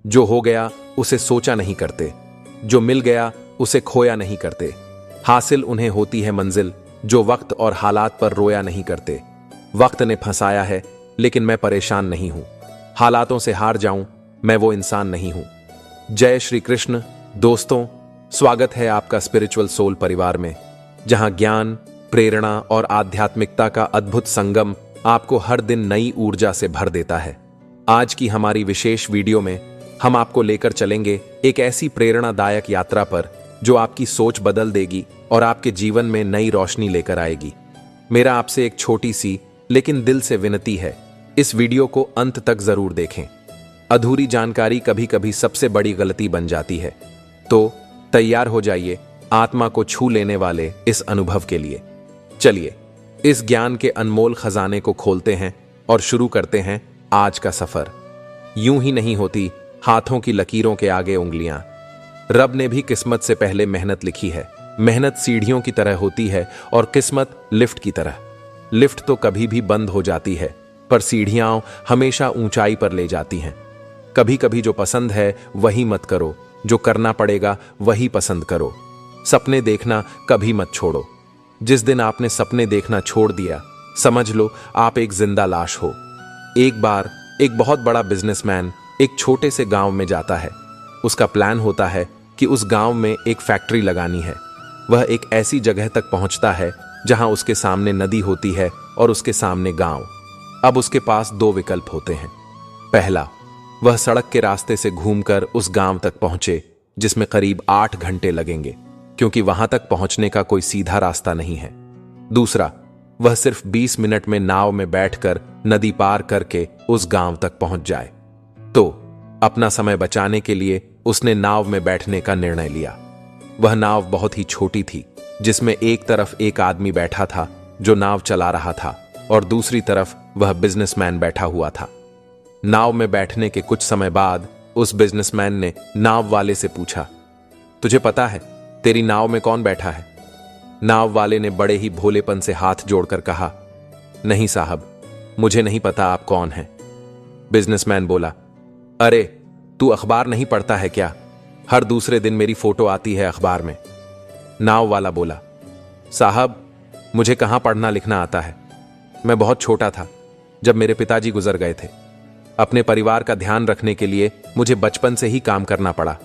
जो हो गया उसे सोचा नहीं करते, जो मिल गया उसे खोया नहीं करते। हासिल उन्हें होती है मंजिल जो वक्त और हालात पर रोया नहीं करते। वक्त ने फंसाया है लेकिन मैं परेशान नहीं हूं। हालातों से हार जाऊं मैं वो इंसान नहीं हूं। जय श्री कृष्ण। दोस्तों, स्वागत है आपका स्पिरिचुअल सोल परिवार में, जहां ज्ञान, प्रेरणा और आध्यात्मिकता का अद्भुत संगम आपको हर दिन नई ऊर्जा से भर देता है। आज की हमारी विशेष वीडियो में हम आपको लेकर चलेंगे एक ऐसी प्रेरणादायक यात्रा पर जो आपकी सोच बदल देगी और आपके जीवन में नई रोशनी लेकर आएगी। मेरा आपसे एक छोटी सी लेकिन दिल से विनती है, इस वीडियो को अंत तक जरूर देखें। अधूरी जानकारी कभी कभी सबसे बड़ी गलती बन जाती है। तो तैयार हो जाइए आत्मा को छू लेने वाले इस अनुभव के लिए। चलिए इस ज्ञान के अनमोल खजाने को खोलते हैं और शुरू करते हैं आज का सफर। यूं ही नहीं होती हाथों की लकीरों के आगे उंगलियां। रब ने भी किस्मत से पहले मेहनत लिखी है। मेहनत सीढ़ियों की तरह होती है और किस्मत लिफ्ट की तरह। लिफ्ट तो कभी भी बंद हो जाती है, पर सीढ़ियां हमेशा ऊंचाई पर ले जाती हैं। कभी कभी जो पसंद है वही मत करो, जो करना पड़ेगा वही पसंद करो। सपने देखना कभी मत छोड़ो। जिस दिन आपने सपने देखना छोड़ दिया, समझ लो आप एक जिंदा लाश हो। एक बार एक बहुत बड़ा बिजनेसमैन एक छोटे से गांव में जाता है। उसका प्लान होता है कि उस गांव में एक फैक्ट्री लगानी है। वह एक ऐसी जगह तक पहुंचता है जहां उसके सामने नदी होती है और उसके सामने गांव। अब उसके पास दो विकल्प होते हैं। पहला, वह सड़क के रास्ते से घूमकर उस गांव तक पहुंचे, जिसमें करीब 8 घंटे लगेंगे, क्योंकि वहां तक पहुंचने का कोई सीधा रास्ता नहीं है। दूसरा, वह सिर्फ 20 मिनट में नाव में बैठकर नदी पार करके उस गांव तक पहुंच जाए। तो अपना समय बचाने के लिए उसने नाव में बैठने का निर्णय लिया। वह नाव बहुत ही छोटी थी, जिसमें एक तरफ एक आदमी बैठा था जो नाव चला रहा था और दूसरी तरफ वह बिजनेसमैन बैठा हुआ था। नाव में बैठने के कुछ समय बाद उस बिजनेसमैन ने नाव वाले से पूछा, तुझे पता है तेरी नाव में कौन बैठा है? नाव वाले ने बड़े ही भोलेपन से हाथ जोड़कर कहा, नहीं साहब, मुझे नहीं पता आप कौन हैं। बिजनेसमैन बोला, अरे तू अखबार नहीं पढ़ता है क्या? हर दूसरे दिन मेरी फोटो आती है अखबार में। नाव वाला बोला, साहब मुझे कहां पढ़ना लिखना आता है। मैं बहुत छोटा था जब मेरे पिताजी गुजर गए थे। अपने परिवार का ध्यान रखने के लिए मुझे बचपन से ही काम करना पड़ा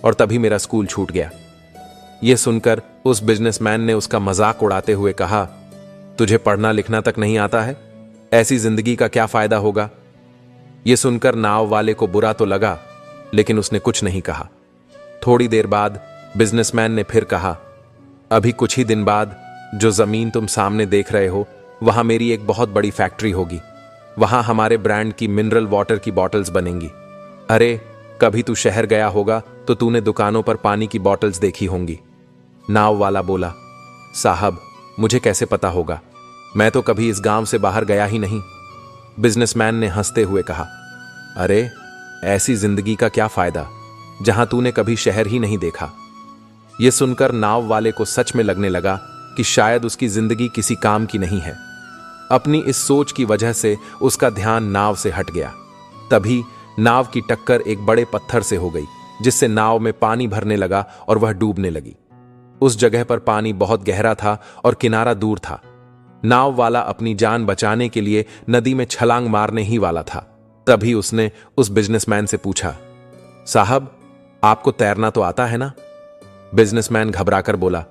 और तभी मेरा स्कूल छूट गया। यह सुनकर उस बिजनेसमैन ने उसका मजाक उड़ाते हुए कहा, तुझे पढ़ना लिखना तक नहीं आता है? ऐसी जिंदगी का क्या फायदा होगा? यह सुनकर नाव वाले को बुरा तो लगा, लेकिन उसने कुछ नहीं कहा। थोड़ी देर बाद बिजनेसमैन ने फिर कहा, अभी कुछ ही दिन बाद जो जमीन तुम सामने देख रहे हो, वहां मेरी एक बहुत बड़ी फैक्ट्री होगी। वहां हमारे ब्रांड की मिनरल वाटर की बॉटल्स बनेंगी। अरे कभी तू शहर गया होगा तो तूने दुकानों पर पानी की बॉटल्स देखी होंगी। नाव वाला बोला, साहब मुझे कैसे पता होगा, मैं तो कभी इस गांव से बाहर गया ही नहीं। बिजनेसमैन ने हंसते हुए कहा, अरे ऐसी जिंदगी का क्या फायदा जहां तूने कभी शहर ही नहीं देखा। यह सुनकर नाव वाले को सच में लगने लगा कि शायद उसकी जिंदगी किसी काम की नहीं है। अपनी इस सोच की वजह से उसका ध्यान नाव से हट गया। तभी नाव की टक्कर एक बड़े पत्थर से हो गई, जिससे नाव में पानी भरने लगा और वह डूबने लगी। उस जगह पर पानी बहुत गहरा था और किनारा दूर था। नाव वाला अपनी जान बचाने के लिए नदी में छलांग मारने ही वाला था। तभी उसने उस बिजनेसमैन से पूछा, साहब आपको तैरना तो आता है ना? बिजनेसमैन घबराकर बोला,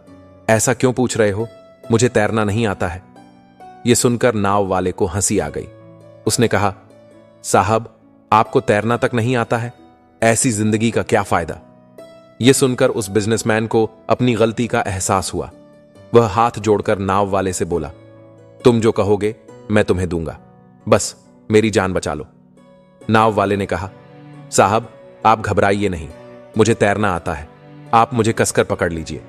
ऐसा क्यों पूछ रहे हो? मुझे तैरना नहीं आता है। यह सुनकर नाव वाले को हंसी आ गई। उसने कहा, साहब आपको तैरना तक नहीं आता है? ऐसी जिंदगी का क्या फायदा? यह सुनकर उस बिजनेसमैन को अपनी गलती का एहसास हुआ। वह हाथ जोड़कर नाव वाले से बोला, तुम जो कहोगे मैं तुम्हें दूंगा, बस मेरी जान बचा लो। नाव वाले ने कहा, साहब आप घबराइए नहीं, मुझे तैरना आता है। आप मुझे कसकर पकड़ लीजिए,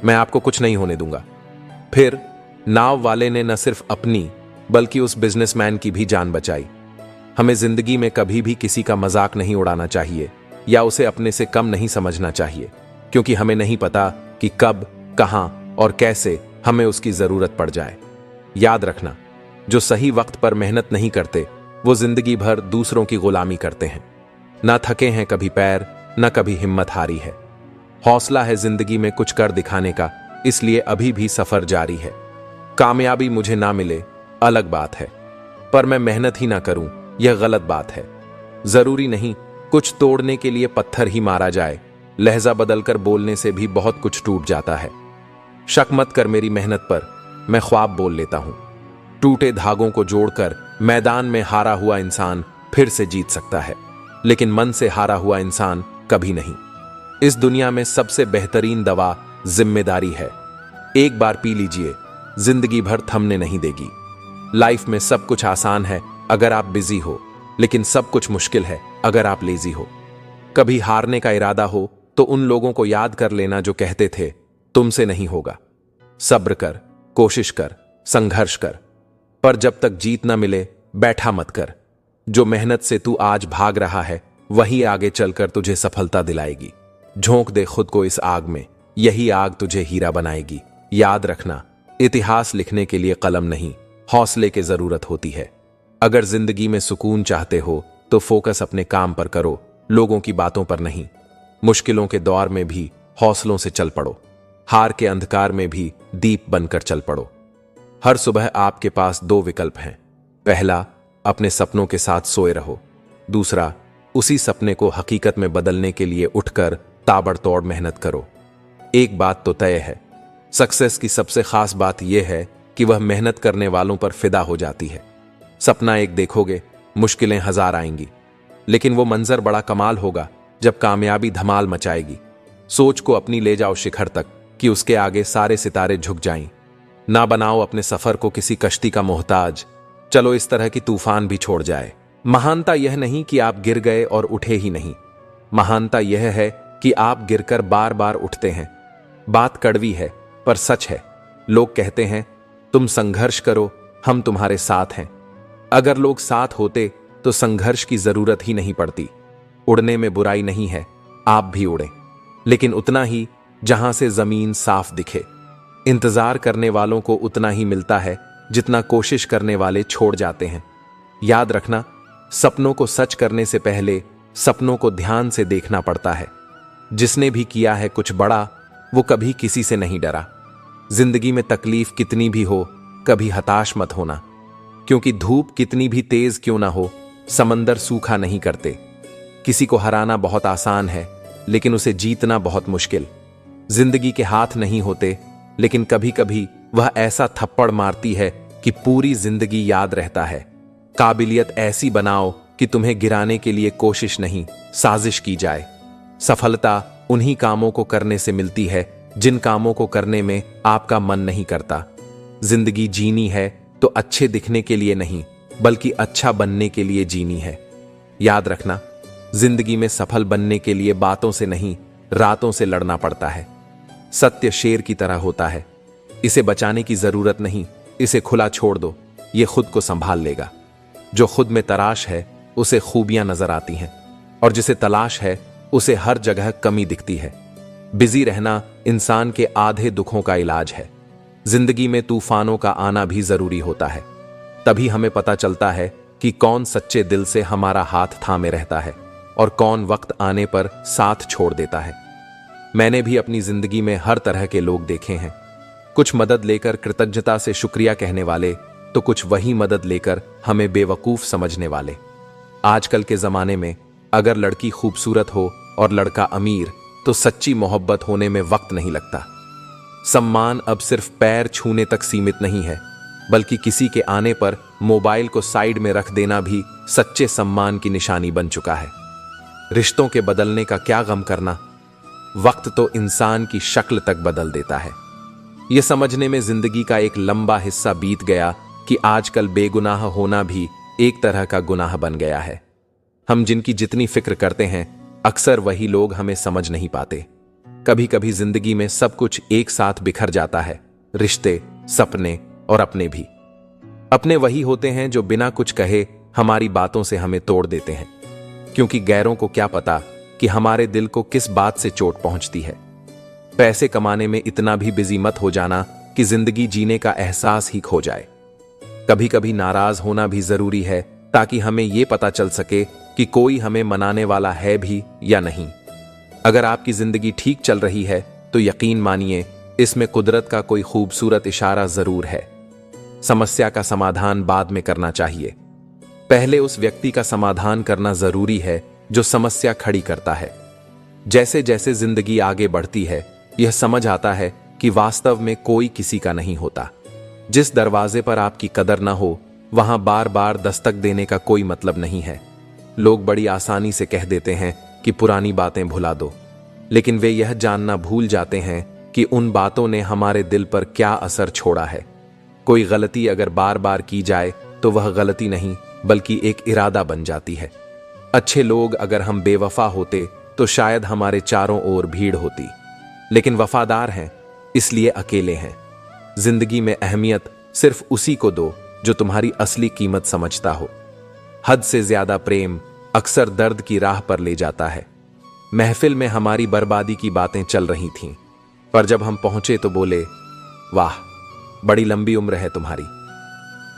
मैं आपको कुछ नहीं होने दूंगा। फिर नाव वाले ने न सिर्फ अपनी बल्कि उस बिजनेसमैन की भी जान बचाई। हमें जिंदगी में कभी भी किसी का मजाक नहीं उड़ाना चाहिए या उसे अपने से कम नहीं समझना चाहिए, क्योंकि हमें नहीं पता कि कब, कहां और कैसे हमें उसकी जरूरत पड़ जाए। याद रखना, जो सही वक्त पर मेहनत नहीं करते वो जिंदगी भर दूसरों की गुलामी करते हैं। ना थके हैं कभी पैर, ना कभी हिम्मत हारी है। हौसला है जिंदगी में कुछ कर दिखाने का, इसलिए अभी भी सफर जारी है। कामयाबी मुझे ना मिले अलग बात है, पर मैं मेहनत ही ना करूं यह गलत बात है। जरूरी नहीं कुछ तोड़ने के लिए पत्थर ही मारा जाए, लहजा बदलकर बोलने से भी बहुत कुछ टूट जाता है। शक मत कर मेरी मेहनत पर, मैं ख्वाब बोल लेता हूं। टूटे धागों को जोड़कर मैदान में हारा हुआ इंसान फिर से जीत सकता है, लेकिन मन से हारा हुआ इंसान कभी नहीं। इस दुनिया में सबसे बेहतरीन दवा जिम्मेदारी है। एक बार पी लीजिए, जिंदगी भर थमने नहीं देगी। लाइफ में सब कुछ आसान है अगर आप बिजी हो, लेकिन सब कुछ मुश्किल है अगर आप लेजी हो। कभी हारने का इरादा हो तो उन लोगों को याद कर लेना जो कहते थे तुमसे नहीं होगा। सब्र कर, कोशिश कर, संघर्ष कर, पर जब तक जीत ना मिले बैठा मत कर। जो मेहनत से तू आज भाग रहा है वही आगे चलकर तुझे सफलता दिलाएगी। झोंक दे खुद को इस आग में, यही आग तुझे हीरा बनाएगी। याद रखना, इतिहास लिखने के लिए कलम नहीं, हौसले की जरूरत होती है। अगर जिंदगी में सुकून चाहते हो तो फोकस अपने काम पर करो, लोगों की बातों पर नहीं। मुश्किलों के दौर में भी हौसलों से चल पड़ो, हार के अंधकार में भी दीप बनकर चल पड़ो। हर सुबह आपके पास दो विकल्प हैं। पहला, अपने सपनों के साथ सोए रहो। दूसरा, उसी सपने को हकीकत में बदलने के लिए उठकर ताबड़तोड़ मेहनत करो। एक बात तो तय है, सक्सेस की सबसे खास बात यह है कि वह मेहनत करने वालों पर फिदा हो जाती है। सपना एक देखोगे, मुश्किलें हजार आएंगी, लेकिन वो मंजर बड़ा कमाल होगा जब कामयाबी धमाल मचाएगी। सोच को अपनी ले जाओ शिखर तक कि उसके आगे सारे सितारे झुक जाएं। ना बनाओ अपने सफर को किसी कश्ती का मोहताज, चलो इस तरह की तूफान भी छोड़ जाए। महानता यह नहीं कि आप गिर गए और उठे ही नहीं, महानता यह है कि आप गिरकर बार बार उठते हैं। बात कड़वी है पर सच है। लोग कहते हैं तुम संघर्ष करो, हम तुम्हारे साथ हैं। अगर लोग साथ होते तो संघर्ष की जरूरत ही नहीं पड़ती। उड़ने में बुराई नहीं है, आप भी उड़ें, लेकिन उतना ही जहां से जमीन साफ दिखे। इंतजार करने वालों को उतना ही मिलता है जितना कोशिश करने वाले छोड़ जाते हैं। याद रखना, सपनों को सच करने से पहले सपनों को ध्यान से देखना पड़ता है। जिसने भी किया है कुछ बड़ा, वो कभी किसी से नहीं डरा। जिंदगी में तकलीफ कितनी भी हो, कभी हताश मत होना, क्योंकि धूप कितनी भी तेज क्यों ना हो, समंदर सूखा नहीं करते। किसी को हराना बहुत आसान है, लेकिन उसे जीतना बहुत मुश्किल। जिंदगी के हाथ नहीं होते, लेकिन कभी कभी वह ऐसा थप्पड़ मारती है कि पूरी जिंदगी याद रहता है। काबिलियत ऐसी बनाओ कि तुम्हें गिराने के लिए कोशिश नहीं, साजिश की जाए। सफलता उन्हीं कामों को करने से मिलती है जिन कामों को करने में आपका मन नहीं करता। जिंदगी जीनी है तो अच्छे दिखने के लिए नहीं, बल्कि अच्छा बनने के लिए जीनी है। याद रखना, जिंदगी में सफल बनने के लिए बातों से नहीं, रातों से लड़ना पड़ता है। सत्य शेर की तरह होता है, इसे बचाने की जरूरत नहीं, इसे खुला छोड़ दो, ये खुद को संभाल लेगा। जो खुद में तराश है उसे खूबियां नजर आती हैं, और जिसे तलाश है उसे हर जगह कमी दिखती है। बिजी रहना इंसान के आधे दुखों का इलाज है। जिंदगी में तूफानों का आना भी जरूरी होता है, तभी हमें पता चलता है कि कौन सच्चे दिल से हमारा हाथ थामे रहता है और कौन वक्त आने पर साथ छोड़ देता है। मैंने भी अपनी जिंदगी में हर तरह के लोग देखे हैं, कुछ मदद लेकर कृतज्ञता से शुक्रिया कहने वाले, तो कुछ वही मदद लेकर हमें बेवकूफ समझने वाले। आजकल के जमाने में अगर लड़की खूबसूरत हो और लड़का अमीर, तो सच्ची मोहब्बत होने में वक्त नहीं लगता। सम्मान अब सिर्फ पैर छूने तक सीमित नहीं है, बल्कि किसी के आने पर मोबाइल को साइड में रख देना भी सच्चे सम्मान की निशानी बन चुका है। रिश्तों के बदलने का क्या गम करना, वक्त तो इंसान की शक्ल तक बदल देता है। यह समझने में जिंदगी का एक लंबा हिस्सा बीत गया कि आजकल बेगुनाह होना भी एक तरह का गुनाह बन गया है। हम जिनकी जितनी फिक्र करते हैं, अक्सर वही लोग हमें समझ नहीं पाते। कभी कभी जिंदगी में सब कुछ एक साथ बिखर जाता है, रिश्ते, सपने और अपने भी। अपने वही होते हैं जो बिना कुछ कहे हमारी बातों से हमें तोड़ देते हैं, क्योंकि गैरों को क्या पता कि हमारे दिल को किस बात से चोट पहुंचती है। पैसे कमाने में इतना भी बिजी मत हो जाना कि जिंदगी जीने का एहसास ही खो जाए। कभी कभी नाराज होना भी जरूरी है, ताकि हमें यह पता चल सके कि कोई हमें मनाने वाला है भी या नहीं। अगर आपकी जिंदगी ठीक चल रही है तो यकीन मानिए इसमें कुदरत का कोई खूबसूरत इशारा जरूर है। समस्या का समाधान बाद में करना चाहिए, पहले उस व्यक्ति का समाधान करना जरूरी है जो समस्या खड़ी करता है। जैसे जैसे जिंदगी आगे बढ़ती है यह समझ आता है कि वास्तव में कोई किसी का नहीं होता। जिस दरवाजे पर आपकी कदर ना हो वहां बार बार दस्तक देने का कोई मतलब नहीं है। लोग बड़ी आसानी से कह देते हैं कि पुरानी बातें भुला दो, लेकिन वे यह जानना भूल जाते हैं कि उन बातों ने हमारे दिल पर क्या असर छोड़ा है। कोई गलती अगर बार बार की जाए तो वह गलती नहीं बल्कि एक इरादा बन जाती है। अच्छे लोग अगर हम बेवफा होते तो शायद हमारे चारों ओर भीड़ होती, लेकिन वफादार हैं इसलिए अकेले हैं। जिंदगी में अहमियत सिर्फ उसी को दो जो तुम्हारी असली कीमत समझता हो। हद से ज्यादा प्रेम अक्सर दर्द की राह पर ले जाता है। महफिल में हमारी बर्बादी की बातें चल रही थीं, पर जब हम पहुंचे तो बोले, वाह बड़ी लंबी उम्र है तुम्हारी।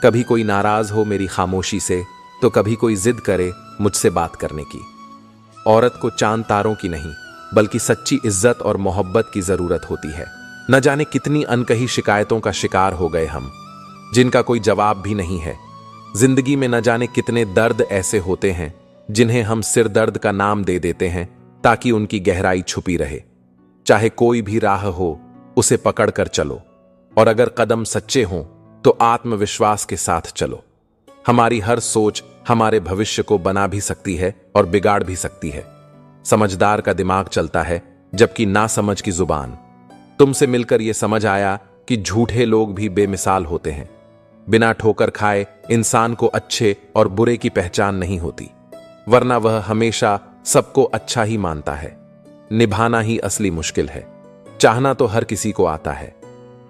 कभी कोई नाराज हो मेरी खामोशी से तो कभी कोई जिद करे मुझसे बात करने की। औरत को चांद तारों की नहीं बल्कि सच्ची इज्जत और मोहब्बत की जरूरत होती है। न जाने कितनी अनकही शिकायतों का शिकार हो गए हम, जिनका कोई जवाब भी नहीं है। जिंदगी में न जाने कितने दर्द ऐसे होते हैं जिन्हें हम सिर दर्द का नाम दे देते हैं ताकि उनकी गहराई छुपी रहे। चाहे कोई भी राह हो उसे पकड़ कर चलो, और अगर कदम सच्चे हों तो आत्मविश्वास के साथ चलो। हमारी हर सोच हमारे भविष्य को बना भी सकती है और बिगाड़ भी सकती है। समझदार का दिमाग चलता है जबकि नासमझ की जुबान। तुमसे मिलकर यह समझ आया कि झूठे लोग भी बेमिसाल होते हैं। बिना ठोकर खाए इंसान को अच्छे और बुरे की पहचान नहीं होती, वरना वह हमेशा सबको अच्छा ही मानता है। निभाना ही असली मुश्किल है। चाहना तो हर किसी को आता है।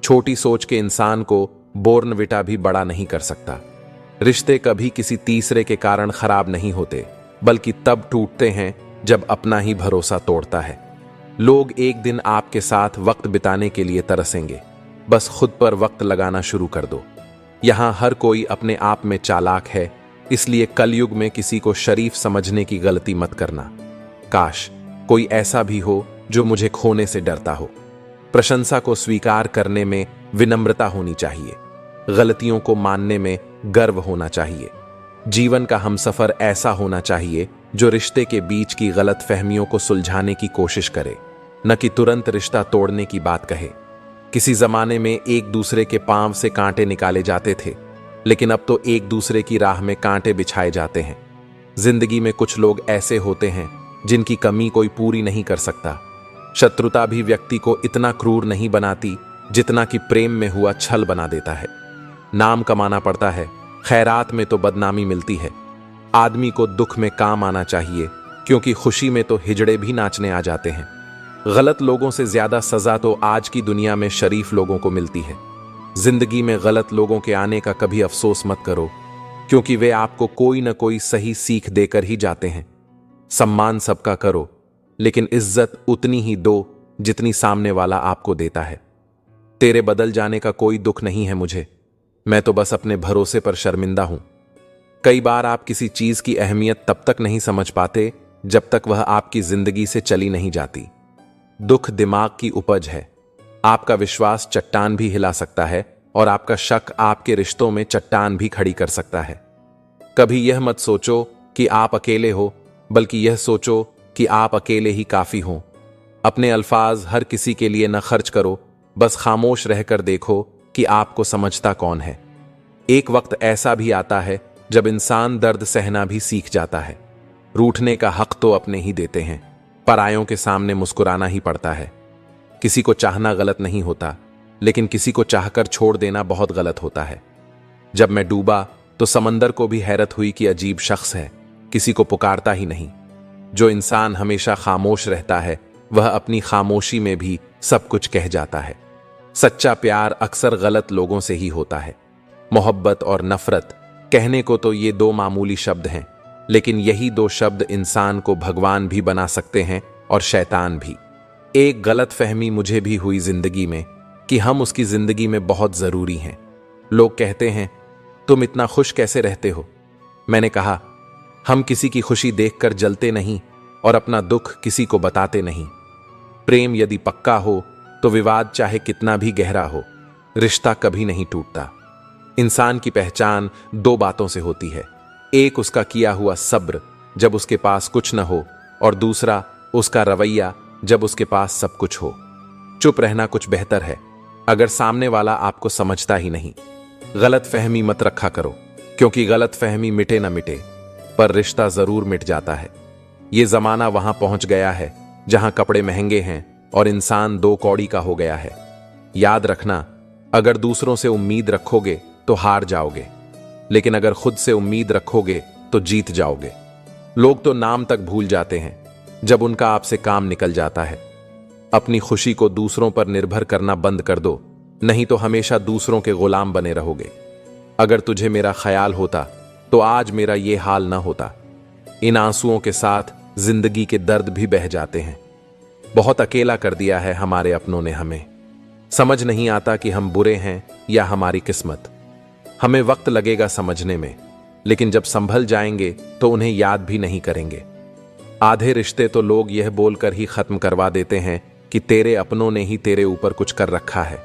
छोटी सोच के इंसान को बोर्नविटा भी बड़ा नहीं कर सकता। रिश्ते कभी किसी तीसरे के कारण खराब नहीं होते, बल्कि तब टूटते हैं जब अपना ही भरोसा तोड़ता है। लोग एक दिन आपके साथ वक्त बिताने के लिए तरसेंगे, बस खुद पर वक्त लगाना शुरू कर दो। यहां हर कोई अपने आप में चालाक है, इसलिए कलयुग में किसी को शरीफ समझने की गलती मत करना। काश कोई ऐसा भी हो जो मुझे खोने से डरता हो। प्रशंसा को स्वीकार करने में विनम्रता होनी चाहिए, गलतियों को मानने में गर्व होना चाहिए। जीवन का हमसफर ऐसा होना चाहिए जो रिश्ते के बीच की गलत फहमियों को सुलझाने की कोशिश करे, न कि तुरंत रिश्ता तोड़ने की बात कहे। किसी जमाने में एक दूसरे के पांव से कांटे निकाले जाते थे, लेकिन अब तो एक दूसरे की राह में कांटे बिछाए जाते हैं। जिंदगी में कुछ लोग ऐसे होते हैं जिनकी कमी कोई पूरी नहीं कर सकता। शत्रुता भी व्यक्ति को इतना क्रूर नहीं बनाती जितना कि प्रेम में हुआ छल बना देता है। नाम कमाना पड़ता है, खैरात में तो बदनामी मिलती है। आदमी को दुख में काम आना चाहिए, क्योंकि खुशी में तो हिजड़े भी नाचने आ जाते हैं। गलत लोगों से ज्यादा सजा तो आज की दुनिया में शरीफ लोगों को मिलती है। जिंदगी में गलत लोगों के आने का कभी अफसोस मत करो, क्योंकि वे आपको कोई न कोई सही सीख देकर ही जाते हैं। सम्मान सबका करो, लेकिन इज्जत उतनी ही दो जितनी सामने वाला आपको देता है। तेरे बदल जाने का कोई दुख नहीं है मुझे, मैं तो बस अपने भरोसे पर शर्मिंदा हूं। कई बार आप किसी चीज की अहमियत तब तक नहीं समझ पाते जब तक वह आपकी जिंदगी से चली नहीं जाती। दुख दिमाग की उपज है। आपका विश्वास चट्टान भी हिला सकता है और आपका शक आपके रिश्तों में चट्टान भी खड़ी कर सकता है। कभी यह मत सोचो कि आप अकेले हो, बल्कि यह सोचो कि आप अकेले ही काफी हो। अपने अल्फाज हर किसी के लिए न खर्च करो, बस खामोश रहकर देखो कि आपको समझता कौन है। एक वक्त ऐसा भी आता है जब इंसान दर्द सहना भी सीख जाता है। रूठने का हक तो अपने ही देते हैं, परायों के सामने मुस्कुराना ही पड़ता है। किसी को चाहना गलत नहीं होता, लेकिन किसी को चाहकर छोड़ देना बहुत गलत होता है। जब मैं डूबा तो समंदर को भी हैरत हुई कि अजीब शख्स है, किसी को पुकारता ही नहीं। जो इंसान हमेशा खामोश रहता है वह अपनी खामोशी में भी सब कुछ कह जाता है। सच्चा प्यार अक्सर गलत लोगों से ही होता है। मोहब्बत और नफरत कहने को तो ये दो मामूली शब्द हैं, लेकिन यही दो शब्द इंसान को भगवान भी बना सकते हैं और शैतान भी। एक गलत फहमी मुझे भी हुई जिंदगी में कि हम उसकी जिंदगी में बहुत जरूरी हैं। लोग कहते हैं तुम इतना खुश कैसे रहते हो। मैंने कहा हम किसी की खुशी देखकर जलते नहीं और अपना दुख किसी को बताते नहीं। प्रेम यदि पक्का हो तो विवाद चाहे कितना भी गहरा हो, रिश्ता कभी नहीं टूटता। इंसान की पहचान दो बातों से होती है, एक उसका किया हुआ सब्र जब उसके पास कुछ न हो, और दूसरा उसका रवैया जब उसके पास सब कुछ हो। चुप रहना कुछ बेहतर है अगर सामने वाला आपको समझता ही नहीं। गलत फहमी मत रखा करो, क्योंकि गलत फहमी मिटे ना मिटे पर रिश्ता जरूर मिट जाता है। ये जमाना वहां पहुंच गया है जहां कपड़े महंगे हैं और इंसान दो कौड़ी का हो गया है। याद रखना, अगर दूसरों से उम्मीद रखोगे तो हार जाओगे, लेकिन अगर खुद से उम्मीद रखोगे तो जीत जाओगे। लोग तो नाम तक भूल जाते हैं जब उनका आपसे काम निकल जाता है। अपनी खुशी को दूसरों पर निर्भर करना बंद कर दो, नहीं तो हमेशा दूसरों के गुलाम बने रहोगे। अगर तुझे मेरा ख्याल होता तो आज मेरा ये हाल ना होता। इन आंसुओं के साथ जिंदगी के दर्द भी बह जाते हैं। बहुत अकेला कर दिया है हमारे अपनों ने हमें। समझ नहीं आता कि हम बुरे हैं या हमारी किस्मत। हमें वक्त लगेगा समझने में, लेकिन जब संभल जाएंगे तो उन्हें याद भी नहीं करेंगे। आधे रिश्ते तो लोग यह बोलकर ही खत्म करवा देते हैं कि तेरे अपनों ने ही तेरे ऊपर कुछ कर रखा है।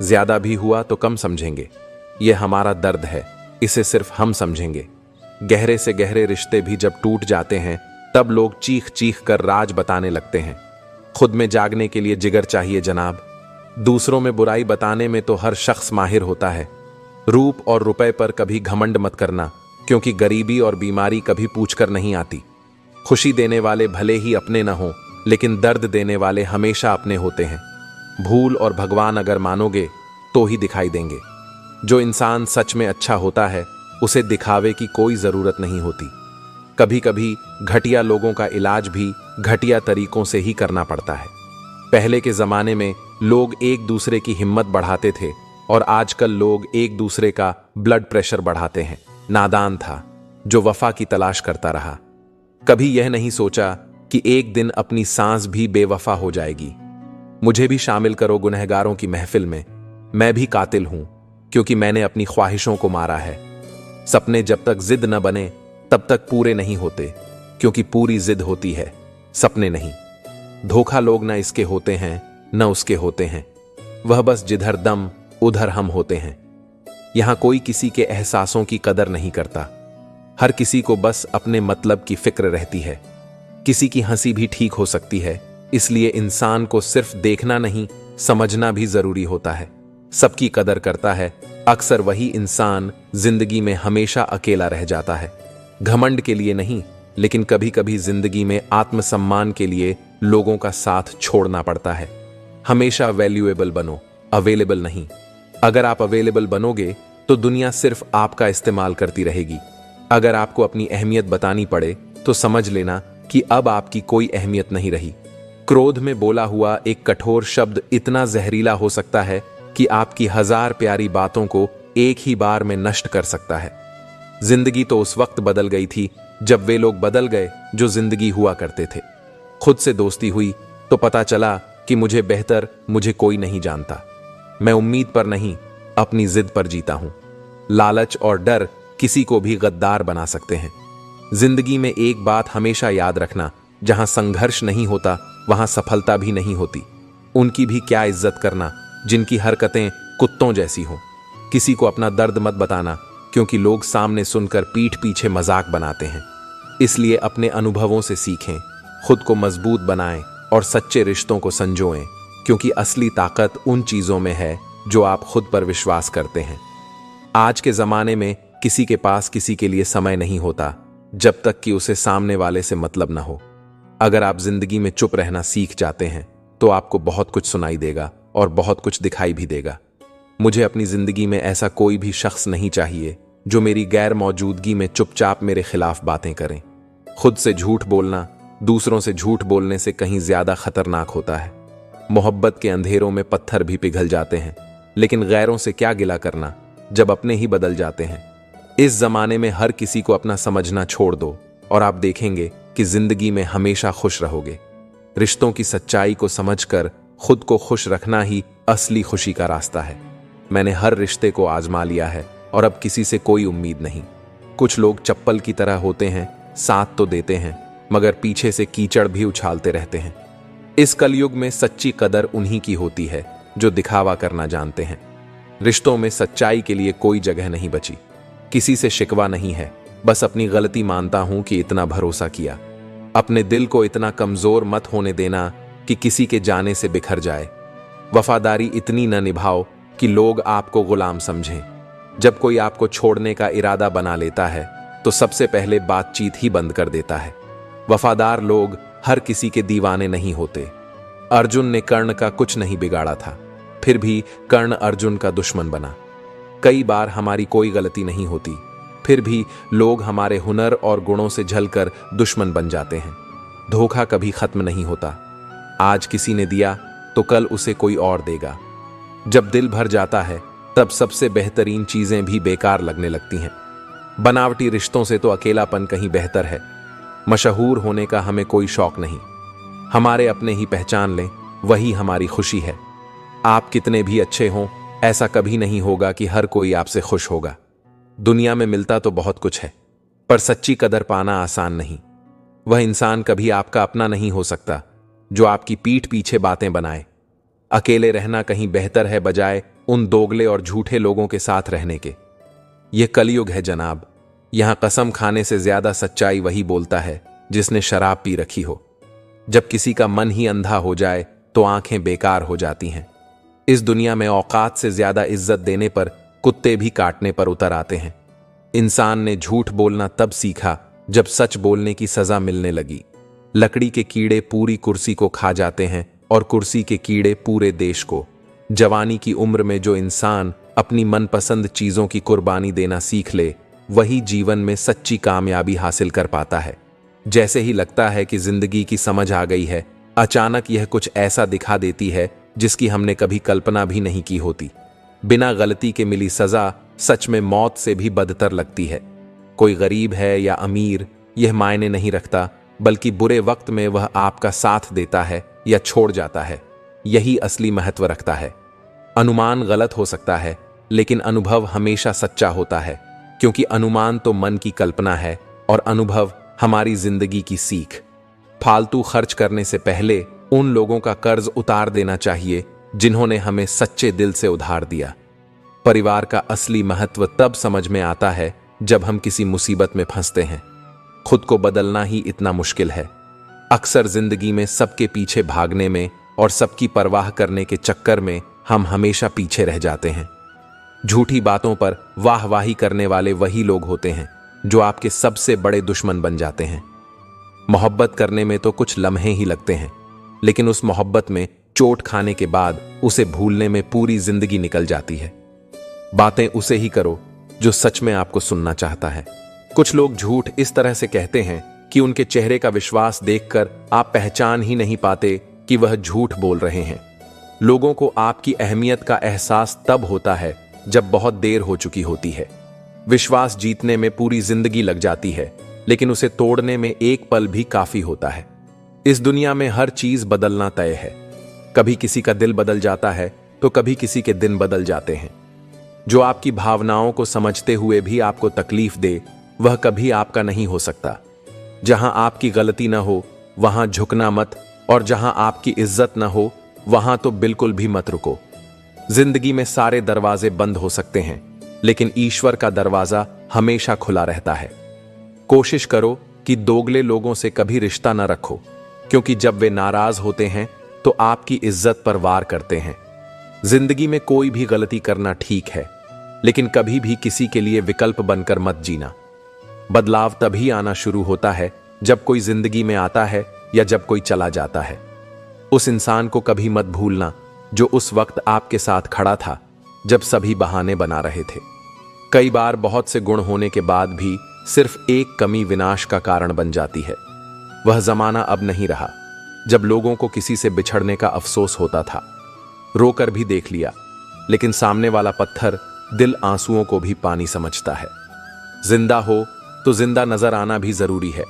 ज्यादा भी हुआ तो कम समझेंगे। यह हमारा दर्द है, इसे सिर्फ हम समझेंगे। गहरे से गहरे रिश्ते भी जब टूट जाते हैं तब लोग चीख चीख कर राज बताने लगते हैं। खुद में जागने के लिए जिगर चाहिए जनाब। दूसरों में बुराई बताने में तो हर शख्स माहिर होता है। रूप और रुपए पर कभी घमंड मत करना, क्योंकि गरीबी और बीमारी कभी पूछकर नहीं आती। खुशी देने वाले भले ही अपने न हों, लेकिन दर्द देने वाले हमेशा अपने होते हैं। भूल और भगवान अगर मानोगे तो ही दिखाई देंगे। जो इंसान सच में अच्छा होता है उसे दिखावे की कोई जरूरत नहीं होती। कभी कभी घटिया लोगों का इलाज भी घटिया तरीकों से ही करना पड़ता है। पहले के जमाने में लोग एक दूसरे की हिम्मत बढ़ाते थे और आजकल लोग एक दूसरे का ब्लड प्रेशर बढ़ाते हैं। नादान था जो वफा की तलाश करता रहा। कभी यह नहीं सोचा कि एक दिन अपनी सांस भी बेवफा हो जाएगी। मुझे भी शामिल करो गुनहगारों की महफिल में। मैं भी कातिल हूं, क्योंकि मैंने अपनी ख्वाहिशों को मारा है। सपने जब तक जिद न बने तब तक पूरे नहीं होते, क्योंकि पूरी जिद होती है, सपने नहीं। धोखा लोग न इसके होते हैं न उसके होते हैं। वह बस जिधर दम उधर हम होते हैं। यहां कोई किसी के एहसासों की कदर नहीं करता। हर किसी को बस अपने मतलब की फिक्र रहती है। किसी की हंसी भी ठीक हो सकती है, इसलिए इंसान को सिर्फ देखना नहीं समझना भी जरूरी होता है। सबकी कदर करता है, अक्सर वही इंसान जिंदगी में हमेशा अकेला रह जाता है। घमंड के लिए नहीं, लेकिन कभी कभी जिंदगी में आत्मसम्मान के लिए लोगों का साथ छोड़ना पड़ता है। हमेशा वैल्यूएबल बनो, अवेलेबल नहीं। अगर आप अवेलेबल बनोगे तो दुनिया सिर्फ आपका इस्तेमाल करती रहेगी। अगर आपको अपनी अहमियत बतानी पड़े तो समझ लेना कि अब आपकी कोई अहमियत नहीं रही। क्रोध में बोला हुआ एक कठोर शब्द इतना जहरीला हो सकता है कि आपकी 1000 प्यारी बातों को एक ही बार में नष्ट कर सकता है। जिंदगी तो उस वक्त बदल गई थी जब वे लोग बदल गए जो जिंदगी हुआ करते थे। खुद से दोस्ती हुई तो पता चला कि मुझे बेहतर मुझे कोई नहीं जानता। मैं उम्मीद पर नहीं, अपनी जिद पर जीता हूं। लालच और डर किसी को भी गद्दार बना सकते हैं। जिंदगी में एक बात हमेशा याद रखना, जहां संघर्ष नहीं होता वहां सफलता भी नहीं होती। उनकी भी क्या इज्जत करना जिनकी हरकतें कुत्तों जैसी हों। किसी को अपना दर्द मत बताना, क्योंकि लोग सामने सुनकर पीठ पीछे मजाक बनाते हैं। इसलिए अपने अनुभवों से सीखें, खुद को मजबूत बनाएं और सच्चे रिश्तों को संजोएं, क्योंकि असली ताकत उन चीजों में है जो आप खुद पर विश्वास करते हैं। आज के जमाने में किसी के पास किसी के लिए समय नहीं होता जब तक कि उसे सामने वाले से मतलब ना हो। अगर आप जिंदगी में चुप रहना सीख जाते हैं तो आपको बहुत कुछ सुनाई देगा और बहुत कुछ दिखाई भी देगा। मुझे अपनी जिंदगी में ऐसा कोई भी शख्स नहीं चाहिए जो मेरी गैर मौजूदगी में चुपचाप मेरे खिलाफ बातें करें। खुद से झूठ बोलना दूसरों से झूठ बोलने से कहीं ज्यादा खतरनाक होता है। मोहब्बत के अंधेरों में पत्थर भी पिघल जाते हैं, लेकिन गैरों से क्या गिला करना जब अपने ही बदल जाते हैं। इस जमाने में हर किसी को अपना समझना छोड़ दो और आप देखेंगे कि जिंदगी में हमेशा खुश रहोगे। रिश्तों की सच्चाई को समझकर खुद को खुश रखना ही असली खुशी का रास्ता है। मैंने हर रिश्ते को आजमा लिया है और अब किसी से कोई उम्मीद नहीं। कुछ लोग चप्पल की तरह होते हैं साथ तो देते हैं मगर पीछे से कीचड़ भी उछालते रहते हैं। इस कलयुग में सच्ची कदर उन्हीं की होती है जो दिखावा करना जानते हैं। रिश्तों में सच्चाई के लिए कोई जगह नहीं बची। किसी से शिकवा नहीं है, बस अपनी गलती मानता हूं कि इतना भरोसा किया। अपने दिल को इतना कमजोर मत होने देना कि किसी के जाने से बिखर जाए। वफादारी इतनी न निभाओ कि लोग आपको गुलाम समझें। जब कोई आपको छोड़ने का इरादा बना लेता है तो सबसे पहले बातचीत ही बंद कर देता है। वफादार लोग हर किसी के दीवाने नहीं होते। अर्जुन ने कर्ण का कुछ नहीं बिगाड़ा था, फिर भी कर्ण अर्जुन का दुश्मन बना। कई बार हमारी कोई गलती नहीं होती, फिर भी लोग हमारे हुनर और गुणों से झलकर दुश्मन बन जाते हैं। धोखा कभी खत्म नहीं होता। आज किसी ने दिया तो कल उसे कोई और देगा। जब दिल भर जाता है तब सबसे बेहतरीन चीजें भी बेकार लगने लगती हैं। बनावटी रिश्तों से तो अकेलापन कहीं बेहतर है। मशहूर होने का हमें कोई शौक नहीं। हमारे अपने ही पहचान लें, वही हमारी खुशी है। आप कितने भी अच्छे हों, ऐसा कभी नहीं होगा कि हर कोई आपसे खुश होगा। दुनिया में मिलता तो बहुत कुछ है, पर सच्ची कदर पाना आसान नहीं। वह इंसान कभी आपका अपना नहीं हो सकता जो आपकी पीठ पीछे बातें बनाए। अकेले रहना कहीं बेहतर है बजाय उन दोगले और झूठे लोगों के साथ रहने के। यह कलयुग है जनाब। यहां कसम खाने से ज्यादा सच्चाई वही बोलता है जिसने शराब पी रखी हो। जब किसी का मन ही अंधा हो जाए तो आंखें बेकार हो जाती हैं। इस दुनिया में औकात से ज्यादा इज्जत देने पर कुत्ते भी काटने पर उतर आते हैं। इंसान ने झूठ बोलना तब सीखा जब सच बोलने की सजा मिलने लगी। लकड़ी के कीड़े पूरी कुर्सी को खा जाते हैं और कुर्सी के कीड़े पूरे देश को। जवानी की उम्र में जो इंसान अपनी मनपसंद चीजों की कुर्बानी देना सीख ले, वही जीवन में सच्ची कामयाबी हासिल कर पाता है। जैसे ही लगता है कि जिंदगी की समझ आ गई है, अचानक यह कुछ ऐसा दिखा देती है जिसकी हमने कभी कल्पना भी नहीं की होती। बिना गलती के मिली सजा सच में मौत से भी बदतर लगती है। कोई गरीब है या अमीर, यह मायने नहीं रखता, बल्कि बुरे वक्त में वह आपका साथ देता है या छोड़ जाता है, यही असली महत्व रखता है। अनुमान गलत हो सकता है, लेकिन अनुभव हमेशा सच्चा होता है, क्योंकि अनुमान तो मन की कल्पना है और अनुभव हमारी जिंदगी की सीख। फालतू खर्च करने से पहले उन लोगों का कर्ज उतार देना चाहिए जिन्होंने हमें सच्चे दिल से उधार दिया। परिवार का असली महत्व तब समझ में आता है जब हम किसी मुसीबत में फंसते हैं। खुद को बदलना ही इतना मुश्किल है। अक्सर जिंदगी में सबके पीछे भागने में और सबकी परवाह करने के चक्कर में हम हमेशा पीछे रह जाते हैं। झूठी बातों पर वाहवाही करने वाले वही लोग होते हैं जो आपके सबसे बड़े दुश्मन बन जाते हैं। मोहब्बत करने में तो कुछ लम्हे ही लगते हैं, लेकिन उस मोहब्बत में चोट खाने के बाद उसे भूलने में पूरी जिंदगी निकल जाती है। बातें उसे ही करो जो सच में आपको सुनना चाहता है। कुछ लोग झूठ इस तरह से कहते हैं कि उनके चेहरे का विश्वास देखकर आप पहचान ही नहीं पाते कि वह झूठ बोल रहे हैं। लोगों को आपकी अहमियत का एहसास तब होता है जब बहुत देर हो चुकी होती है। विश्वास जीतने में पूरी जिंदगी लग जाती है, लेकिन उसे तोड़ने में एक पल भी काफी होता है। इस दुनिया में हर चीज बदलना तय है। कभी किसी का दिल बदल जाता है तो कभी किसी के दिन बदल जाते हैं। जो आपकी भावनाओं को समझते हुए भी आपको तकलीफ दे, वह कभी आपका नहीं हो सकता। जहां आपकी गलती न हो वहां झुकना मत, और जहां आपकी इज्जत न हो वहां तो बिल्कुल भी मत रुको। जिंदगी में सारे दरवाजे बंद हो सकते हैं, लेकिन ईश्वर का दरवाजा हमेशा खुला रहता है। कोशिश करो कि दोगले लोगों से कभी रिश्ता न रखो, क्योंकि जब वे नाराज होते हैं तो आपकी इज्जत पर वार करते हैं। जिंदगी में कोई भी गलती करना ठीक है, लेकिन कभी भी किसी के लिए विकल्प बनकर मत जीना। बदलाव तभी आना शुरू होता है जब कोई जिंदगी में आता है या जब कोई चला जाता है। उस इंसान को कभी मत भूलना जो उस वक्त आपके साथ खड़ा था जब सभी बहाने बना रहे थे। कई बार बहुत से गुण होने के बाद भी सिर्फ एक कमी विनाश का कारण बन जाती है। वह जमाना अब नहीं रहा जब लोगों को किसी से बिछड़ने का अफसोस होता था। रोकर भी देख लिया, लेकिन सामने वाला पत्थर दिल आंसुओं को भी पानी समझता है। जिंदा हो तो जिंदा नजर आना भी जरूरी है,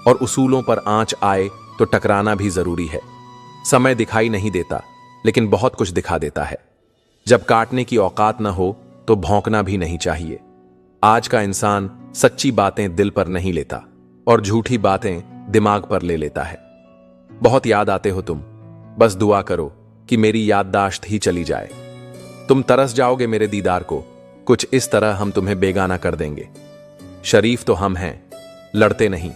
और उसूलों पर आंच आए तो टकराना भी जरूरी है। समय दिखाई नहीं देता, लेकिन बहुत कुछ दिखा देता है। जब काटने की औकात न हो तो भौंकना भी नहीं चाहिए। आज का इंसान सच्ची बातें दिल पर नहीं लेता, और झूठी बातें दिमाग पर ले लेता है। बहुत याद आते हो तुम, बस दुआ करो कि मेरी याददाश्त ही चली जाए। तुम तरस जाओगे मेरे दीदार को, कुछ इस तरह हम तुम्हें बेगाना कर देंगे। शरीफ तो हम हैं, लड़ते नहीं,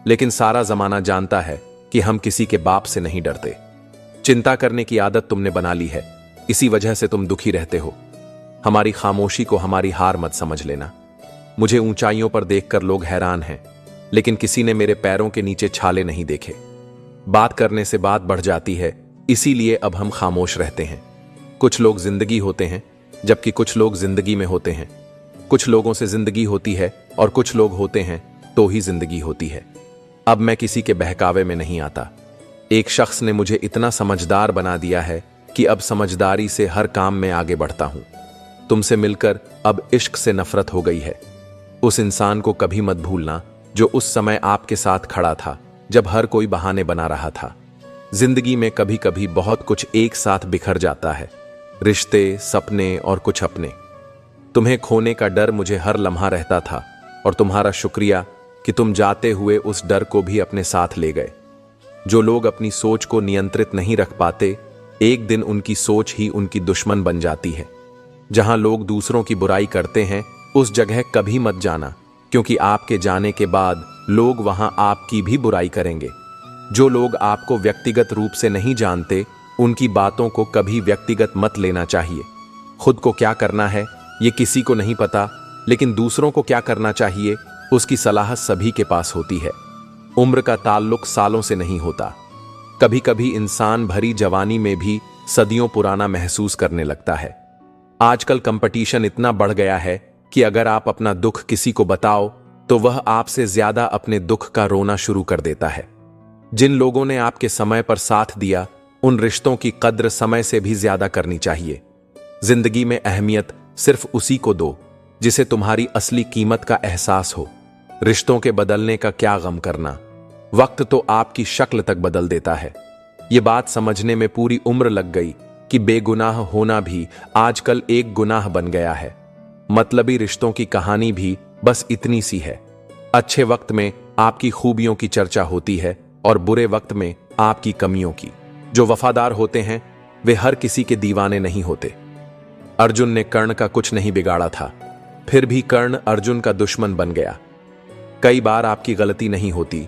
लेकिन सारा जमाना जानता है कि हम किसी के बाप से नहीं डरते। चिंता करने की आदत तुमने बना ली है, इसी वजह से तुम दुखी रहते हो। हमारी खामोशी को हमारी हार मत समझ लेना। मुझे ऊंचाइयों पर देखकर लोग हैरान हैं, लेकिन किसी ने मेरे पैरों के नीचे छाले नहीं देखे। बात करने से बात बढ़ जाती है, इसीलिए अब हम खामोश रहते हैं। कुछ लोग जिंदगी होते हैं, जबकि कुछ लोग जिंदगी में होते हैं। कुछ लोगों से जिंदगी होती है और कुछ लोग होते हैं तो ही जिंदगी होती है। अब मैं किसी के बहकावे में नहीं आता। एक शख्स ने मुझे इतना समझदार बना दिया है कि अब समझदारी से हर काम में आगे बढ़ता हूं। तुमसे मिलकर अब इश्क से नफरत हो गई है। उस इंसान को कभी मत भूलना जो उस समय आपके साथ खड़ा था, जब हर कोई बहाने बना रहा था। जिंदगी में कभी कभी बहुत कुछ एक साथ बिखर जाता है, रिश्ते, सपने और कुछ अपने। तुम्हें खोने का डर मुझे हर लम्हा रहता था, और तुम्हारा शुक्रिया कि तुम जाते हुए उस डर को भी अपने साथ ले गए। जो लोग अपनी सोच को नियंत्रित नहीं रख पाते, एक दिन उनकी सोच ही उनकी दुश्मन बन जाती है। जहां लोग दूसरों की बुराई करते हैं, उस जगह कभी मत जाना, क्योंकि आपके जाने के बाद लोग वहां आपकी भी बुराई करेंगे। जो लोग आपको व्यक्तिगत रूप से नहीं जानते, उनकी बातों को कभी व्यक्तिगत मत लेना चाहिए। खुद को क्या करना है ये किसी को नहीं पता, लेकिन दूसरों को क्या करना चाहिए उसकी सलाह सभी के पास होती है। उम्र का ताल्लुक सालों से नहीं होता। कभी कभी इंसान भरी जवानी में भी सदियों पुराना महसूस करने लगता है। आजकल कंपटीशन इतना बढ़ गया है कि अगर आप अपना दुख किसी को बताओ तो वह आपसे ज्यादा अपने दुख का रोना शुरू कर देता है। जिन लोगों ने आपके समय पर साथ दिया, उन रिश्तों की कद्र समय से भी ज्यादा करनी चाहिए। जिंदगी में अहमियत सिर्फ उसी को दो जिसे तुम्हारी असली कीमत का एहसास हो। रिश्तों के बदलने का क्या गम करना, वक्त तो आपकी शक्ल तक बदल देता है। ये बात समझने में पूरी उम्र लग गई कि बेगुनाह होना भी आजकल एक गुनाह बन गया है। मतलबी रिश्तों की कहानी भी बस इतनी सी है। अच्छे वक्त में आपकी खूबियों की चर्चा होती है और बुरे वक्त में आपकी कमियों की। जो वफादार होते हैं वे हर किसी के दीवाने नहीं होते। अर्जुन ने कर्ण का कुछ नहीं बिगाड़ा था, फिर भी कर्ण अर्जुन का दुश्मन बन गया। कई बार आपकी गलती नहीं होती,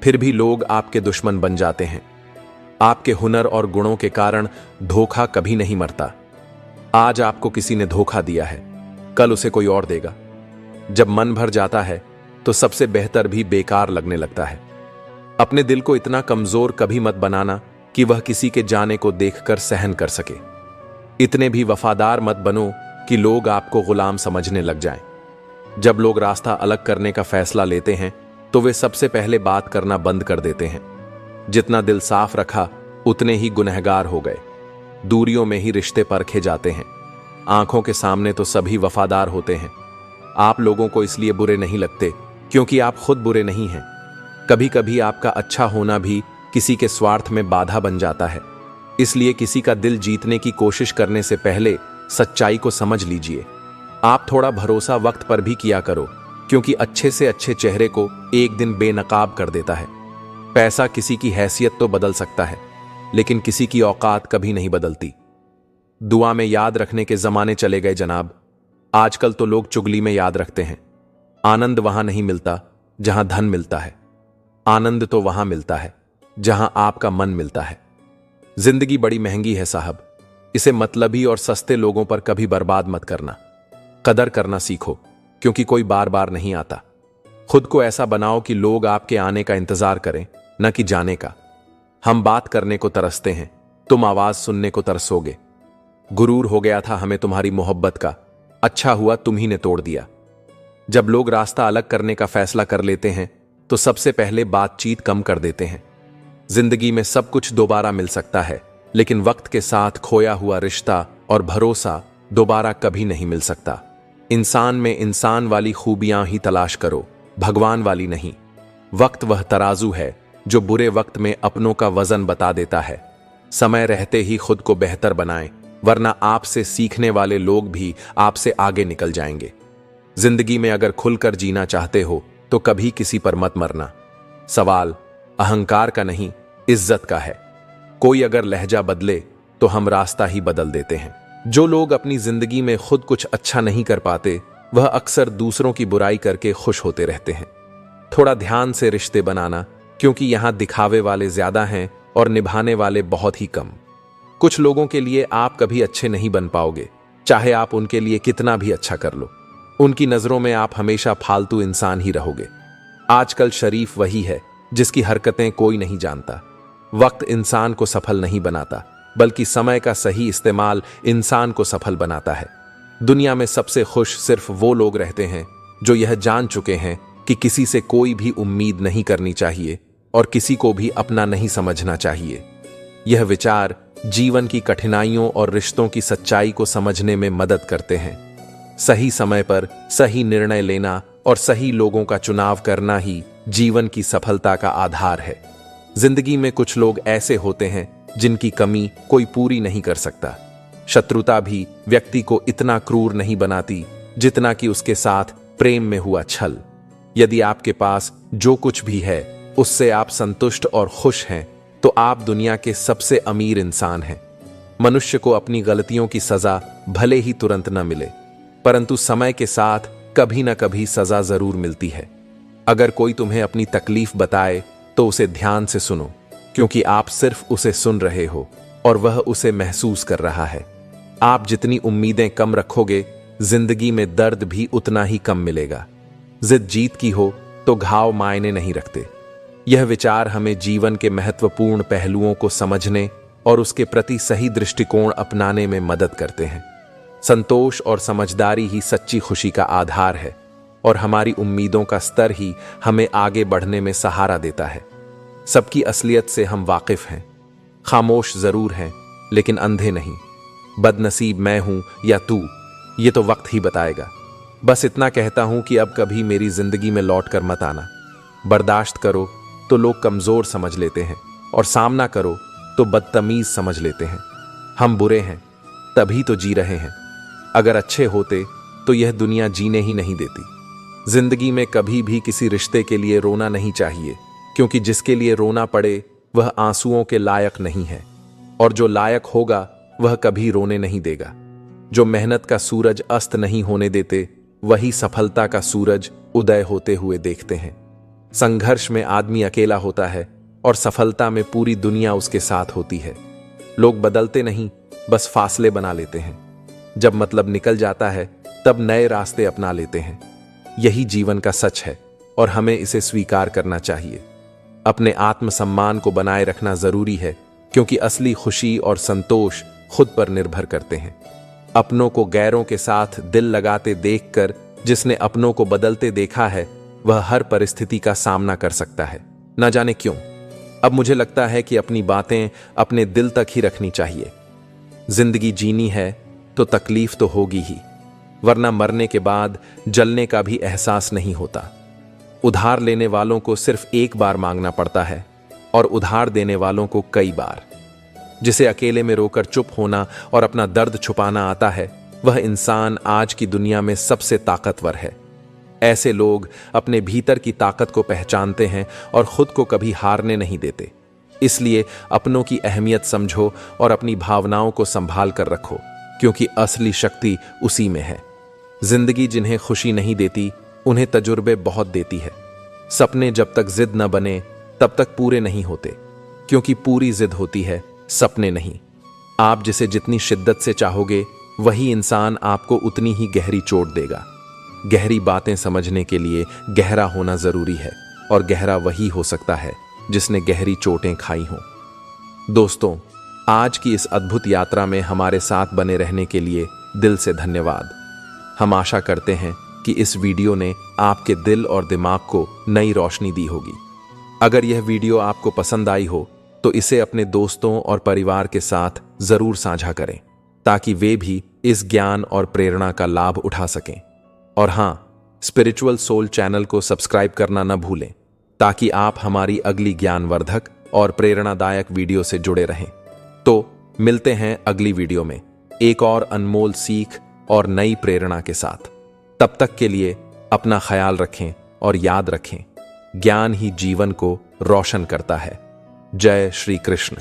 फिर भी लोग आपके दुश्मन बन जाते हैं। आपके हुनर और गुणों के कारण धोखा कभी नहीं मरता। आज आपको किसी ने धोखा दिया है, कल उसे कोई और देगा। जब मन भर जाता है तो सबसे बेहतर भी बेकार लगने लगता है। अपने दिल को इतना कमजोर कभी मत बनाना कि वह किसी के जाने को देखकर सहन कर सके। इतने भी वफादार मत बनो कि लोग आपको गुलाम समझने लग जाएं। जब लोग रास्ता अलग करने का फैसला लेते हैं तो वे सबसे पहले बात करना बंद कर देते हैं। जितना दिल साफ रखा उतने ही गुनहगार हो गए। दूरियों में ही रिश्ते परखे जाते हैं, आंखों के सामने तो सभी वफादार होते हैं। आप लोगों को इसलिए बुरे नहीं लगते क्योंकि आप खुद बुरे नहीं हैं। कभी कभी आपका अच्छा होना भी किसी के स्वार्थ में बाधा बन जाता है। इसलिए किसी का दिल जीतने की कोशिश करने से पहले सच्चाई को समझ लीजिए। आप थोड़ा भरोसा वक्त पर भी किया करो, क्योंकि अच्छे से अच्छे चेहरे को एक दिन बेनकाब कर देता है। पैसा किसी की हैसियत तो बदल सकता है, लेकिन किसी की औकात कभी नहीं बदलती। दुआ में याद रखने के जमाने चले गए जनाब। आजकल तो लोग चुगली में याद रखते हैं। आनंद वहां नहीं मिलता जहां धन मिलता है। आनंद तो वहां मिलता है जहां आपका मन मिलता है। जिंदगी बड़ी महंगी है साहब, इसे मतलबी और सस्ते लोगों पर कभी बर्बाद मत करना। कदर करना सीखो, क्योंकि कोई बार बार नहीं आता। खुद को ऐसा बनाओ कि लोग आपके आने का इंतजार करें, न कि जाने का। हम बात करने को तरसते हैं, तुम आवाज सुनने को तरसोगे। गुरूर हो गया था हमें तुम्हारी मोहब्बत का, अच्छा हुआ तुम ही ने तोड़ दिया। जब लोग रास्ता अलग करने का फैसला कर लेते हैं तो सबसे पहले बातचीत कम कर देते हैं। जिंदगी में सब कुछ दोबारा मिल सकता है, लेकिन वक्त के साथ खोया हुआ रिश्ता और भरोसा दोबारा कभी नहीं मिल सकता। इंसान में इंसान वाली खूबियां ही तलाश करो, भगवान वाली नहीं। वक्त वह तराजू है जो बुरे वक्त में अपनों का वजन बता देता है। समय रहते ही खुद को बेहतर बनाएं, वरना आपसे सीखने वाले लोग भी आपसे आगे निकल जाएंगे। जिंदगी में अगर खुलकर जीना चाहते हो तो कभी किसी पर मत मरना। सवाल अहंकार का नहीं, इज्जत का है। कोई अगर लहजा बदले तो हम रास्ता ही बदल देते हैं। जो लोग अपनी जिंदगी में खुद कुछ अच्छा नहीं कर पाते, वह अक्सर दूसरों की बुराई करके खुश होते रहते हैं। थोड़ा ध्यान से रिश्ते बनाना, क्योंकि यहां दिखावे वाले ज्यादा हैं और निभाने वाले बहुत ही कम। कुछ लोगों के लिए आप कभी अच्छे नहीं बन पाओगे, चाहे आप उनके लिए कितना भी अच्छा कर लो। उनकी नजरों में आप हमेशा फालतू इंसान ही रहोगे। आजकल शरीफ वही है जिसकी हरकतें कोई नहीं जानता। वक्त इंसान को सफल नहीं बनाता, बल्कि समय का सही इस्तेमाल इंसान को सफल बनाता है। दुनिया में सबसे खुश सिर्फ वो लोग रहते हैं जो यह जान चुके हैं कि किसी से कोई भी उम्मीद नहीं करनी चाहिए और किसी को भी अपना नहीं समझना चाहिए। यह विचार जीवन की कठिनाइयों और रिश्तों की सच्चाई को समझने में मदद करते हैं। सही समय पर सही निर्णय लेना और सही लोगों का चुनाव करना ही जीवन की सफलता का आधार है। जिंदगी में कुछ लोग ऐसे होते हैं जिनकी कमी कोई पूरी नहीं कर सकता। शत्रुता भी व्यक्ति को इतना क्रूर नहीं बनाती जितना कि उसके साथ प्रेम में हुआ छल। यदि आपके पास जो कुछ भी है उससे आप संतुष्ट और खुश हैं, तो आप दुनिया के सबसे अमीर इंसान हैं। मनुष्य को अपनी गलतियों की सजा भले ही तुरंत न मिले, परंतु समय के साथ कभी न कभी सजा जरूर मिलती है। अगर कोई तुम्हें अपनी तकलीफ बताए तो उसे ध्यान से सुनो, क्योंकि आप सिर्फ उसे सुन रहे हो और वह उसे महसूस कर रहा है। आप जितनी उम्मीदें कम रखोगे, जिंदगी में दर्द भी उतना ही कम मिलेगा। जिद जीत की हो तो घाव मायने नहीं रखते। यह विचार हमें जीवन के महत्वपूर्ण पहलुओं को समझने और उसके प्रति सही दृष्टिकोण अपनाने में मदद करते हैं। संतोष और समझदारी ही सच्ची खुशी का आधार है और हमारी उम्मीदों का स्तर ही हमें आगे बढ़ने में सहारा देता है। सबकी असलियत से हम वाकिफ हैं। खामोश जरूर हैं, लेकिन अंधे नहीं। बदनसीब मैं हूं या तू, ये तो वक्त ही बताएगा। बस इतना कहता हूं कि अब कभी मेरी जिंदगी में लौट कर मत आना। बर्दाश्त करो तो लोग कमजोर समझ लेते हैं, और सामना करो तो बदतमीज समझ लेते हैं। हम बुरे हैं तभी तो जी रहे हैं। अगर अच्छे होते तो यह दुनिया जीने ही नहीं देती। जिंदगी में कभी भी किसी रिश्ते के लिए रोना नहीं चाहिए, क्योंकि जिसके लिए रोना पड़े वह आंसुओं के लायक नहीं है, और जो लायक होगा वह कभी रोने नहीं देगा। जो मेहनत का सूरज अस्त नहीं होने देते, वही सफलता का सूरज उदय होते हुए देखते हैं। संघर्ष में आदमी अकेला होता है और सफलता में पूरी दुनिया उसके साथ होती है। लोग बदलते नहीं, बस फासले बना लेते हैं। जब मतलब निकल जाता है तब नए रास्ते अपना लेते हैं। यही जीवन का सच है और हमें इसे स्वीकार करना चाहिए। अपने आत्मसम्मान को बनाए रखना जरूरी है, क्योंकि असली खुशी और संतोष खुद पर निर्भर करते हैं। अपनों को गैरों के साथ दिल लगाते देखकर जिसने अपनों को बदलते देखा है, वह हर परिस्थिति का सामना कर सकता है। न जाने क्यों अब मुझे लगता है कि अपनी बातें अपने दिल तक ही रखनी चाहिए। जिंदगी जीनी है तो तकलीफ तो होगी ही, वरना मरने के बाद जलने का भी एहसास नहीं होता। उधार लेने वालों को सिर्फ एक बार मांगना पड़ता है और उधार देने वालों को कई बार। जिसे अकेले में रोकर चुप होना और अपना दर्द छुपाना आता है, वह इंसान आज की दुनिया में सबसे ताकतवर है। ऐसे लोग अपने भीतर की ताकत को पहचानते हैं और खुद को कभी हारने नहीं देते। इसलिए अपनों की अहमियत समझो और अपनी भावनाओं को संभाल कर रखो, क्योंकि असली शक्ति उसी में है। जिंदगी जिन्हें खुशी नहीं देती, उन्हें तजुर्बे बहुत देती है। सपने जब तक जिद न बने तब तक पूरे नहीं होते, क्योंकि पूरी जिद होती है, सपने नहीं। आप जिसे जितनी शिद्दत से चाहोगे, वही इंसान आपको उतनी ही गहरी चोट देगा। गहरी बातें समझने के लिए गहरा होना जरूरी है, और गहरा वही हो सकता है जिसने गहरी चोटें खाई हों। दोस्तों, आज की इस अद्भुत यात्रा में हमारे साथ बने रहने के लिए दिल से धन्यवाद। हम आशा करते हैं कि इस वीडियो ने आपके दिल और दिमाग को नई रोशनी दी होगी। अगर यह वीडियो आपको पसंद आई हो तो इसे अपने दोस्तों और परिवार के साथ जरूर साझा करें, ताकि वे भी इस ज्ञान और प्रेरणा का लाभ उठा सकें। और हाँ, स्पिरिचुअल सोल चैनल को सब्सक्राइब करना न भूलें, ताकि आप हमारी अगली ज्ञानवर्धक और प्रेरणादायक वीडियो से जुड़े रहें। तो मिलते हैं अगली वीडियो में एक और अनमोल सीख और नई प्रेरणा के साथ। तब तक के लिए अपना ख्याल रखें, और याद रखें, ज्ञान ही जीवन को रोशन करता है। जय श्री कृष्ण।